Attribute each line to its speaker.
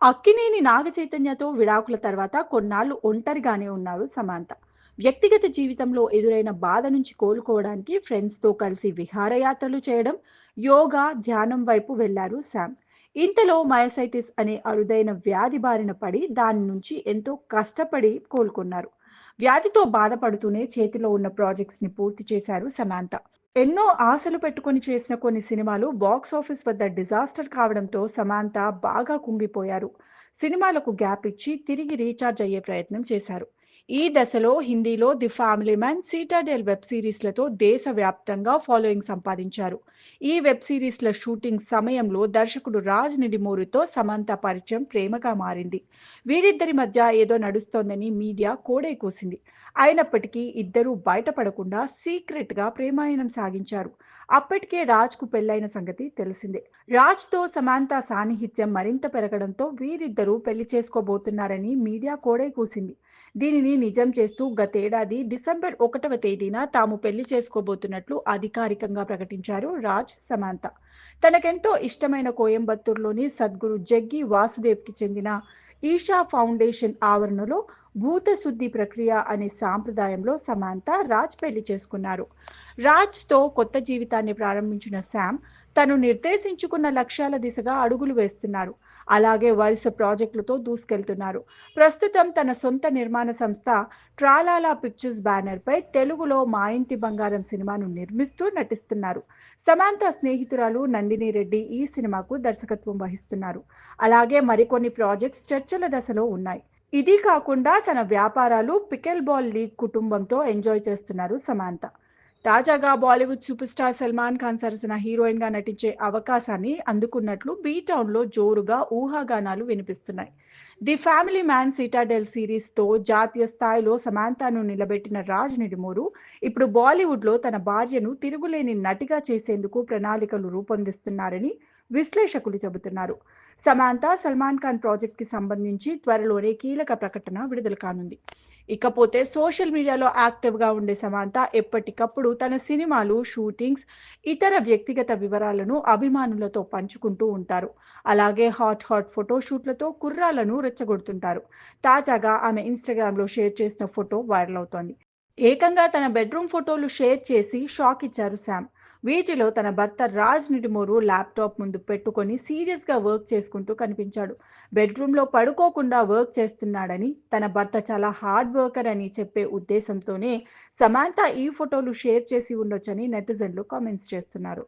Speaker 1: అక్కినేని నాగచైతన్యతో విడాకుల తర్వాత కొన్నాళ్లు ఒంటరిగానే ఉన్నారు సమాంత. వ్యక్తిగత జీవితంలో ఎదురైన బాధ నుంచి కోలుకోవడానికి ఫ్రెండ్స్తో కలిసి విహారయాత్రలు చేయడం, యోగా, ధ్యానం వైపు వెళ్లారు శామ్. ఇంతలో మయసైటిస్ అనే అరుదైన వ్యాధి బారిన పడి దాని నుంచి ఎంతో కష్టపడి కోలుకున్నారు. వ్యాధితో బాధపడుతూనే చేతిలో ఉన్న ప్రాజెక్ట్స్ ని పూర్తి చేశారు సమాంత. ఎన్నో ఆశలు పెట్టుకొని చేసిన కొన్ని సినిమాలు బాక్స్ ఆఫీస్ వద్ద డిజాస్టర్ కావడంతో సమాంత బాగా కుంగిపోయారు. సినిమాలకు గ్యాప్ ఇచ్చి తిరిగి రీఛార్జ్ అయ్యే ప్రయత్నం చేశారు. ఈ దశలో హిందీలో ది ఫ్యామిలీ మ్యాన్, సీటాడెల్ వెబ్ సిరీస్లతో దేశవ్యాప్తంగా ఫాలోయింగ్ సంపాదించారు. ఈ వెబ్ సిరీస్ల షూటింగ్ సమయంలో దర్శకుడు రాజ్ నిడిమూరితో సమంత పరిచయం ప్రేమగా మారింది. వీరిద్దరి మధ్య ఏదో నడుస్తోందని మీడియా కోడై కూసింది. అయినప్పటికీ ఇద్దరూ బయటపడకుండా సీక్రెట్గా ప్రేమాయణం సాగించారు. అప్పటికే రాజ్కు పెళ్లైన సంగతి తెలిసిందే. రాజ్తో సమాంత సాన్నిహిత్యం మరింత పెరగడంతో వీరిద్దరూ పెళ్లి చేసుకోబోతున్నారని మీడియా కోడై కూసింది. దీనిని నిజం చేస్తూ గతేడాది డిసెంబర్ 1వ తేదీన తాము పెళ్లి చేసుకోబోతున్నట్లు అధికారికంగా ప్రకటించారు రాజ్, సమాంత. తనకెంతో ఇష్టమైన కోయంబత్తూరులోని సద్గురు జగ్గి వాసుదేవ్కి చెందిన ఈషా ఫౌండేషన్ ఆవరణలో భూత శుద్ధి ప్రక్రియ అనే సాంప్రదాయంలో సమాంత రాజ్ పెళ్లి చేసుకున్నారు. రాజ్తో కొత్త జీవితాన్ని ప్రారంభించిన శామ్ తను నిర్దేశించుకున్న లక్ష్యాల దిశగా అడుగులు వేస్తున్నారు. అలాగే వరుస ప్రాజెక్టులతో దూసుకెళ్తున్నారు. ప్రస్తుతం తన సొంత నిర్మాణ సంస్థ ట్రాలాలా పిక్చర్స్ బ్యానర్పై తెలుగులో మా ఇంటి బంగారం సినిమాను నిర్మిస్తూ నటిస్తున్నారు. సమాంత స్నేహితురాలు నందిని రెడ్డి ఈ సినిమాకు దర్శకత్వం వహిస్తున్నారు. అలాగే మరికొన్ని ప్రాజెక్ట్స్ చర్చల దశలో ఉన్నాయి. ఇది కాకుండా తన వ్యాపారాలు పికెల్ బాల్ లీగ్ కుటుంబంతో ఎంజాయ్ చేస్తున్నారు సమాంత. తాజాగా బాలీవుడ్ సూపర్ స్టార్ సల్మాన్ ఖాన్ సరసన హీరోయిన్గా నటించే అవకాశాన్ని అందుకున్నట్లు బీ టౌన్లో జోరుగా ఊహాగానాలు వినిపిస్తున్నాయి. ది ఫ్యామిలీ మ్యాన్ సిటాడెల్ సిరీస్తో జాతీయ స్థాయిలో సమాంతను నిలబెట్టిన రాజ్ నిడిమూరు ఇప్పుడు బాలీవుడ్లో తన భార్యను తిరుగులేని నటిగా చేసేందుకు ప్రణాళికలు రూపొందిస్తున్నారని విశ్లేషకులు చెబుతున్నారు. సమాంత సల్మాన్ ఖాన్ ప్రాజెక్ట్కి సంబంధించి త్వరలోనే కీలక ప్రకటన విడుదల కానుంది. ఇకపోతే సోషల్ మీడియాలో యాక్టివ్గా ఉండే సమాంత ఎప్పటికప్పుడు తన సినిమాలు, షూటింగ్స్, ఇతర వ్యక్తిగత వివరాలను అభిమానులతో పంచుకుంటూ ఉంటారు. అలాగే హాట్ హాట్ ఫోటోషూట్లతో కుర్రాలను రెచ్చగొడుతుంటారు. తాజాగా ఆమె ఇన్స్టాగ్రామ్లో షేర్ చేసిన ఫోటో వైరల్ అవుతోంది. ఏకంగా తన బెడ్రూమ్ ఫోటోలు షేర్ చేసి షాక్ ఇచ్చారు శామ్. వీటిలో తన భర్త రాజ్ నిడిమూరు ల్యాప్టాప్ ముందు పెట్టుకొని సీరియస్గా వర్క్ చేసుకుంటూ కనిపించాడు. బెడ్రూమ్లో పడుకోకుండా వర్క్ చేస్తున్నాడని, తన భర్త చాలా హార్డ్ వర్కర్ అని చెప్పే ఉద్దేశంతోనే సమాంత ఈ ఫోటోలు షేర్ చేసి ఉండొచ్చని నెటిజన్లు కామెంట్స్ చేస్తున్నారు.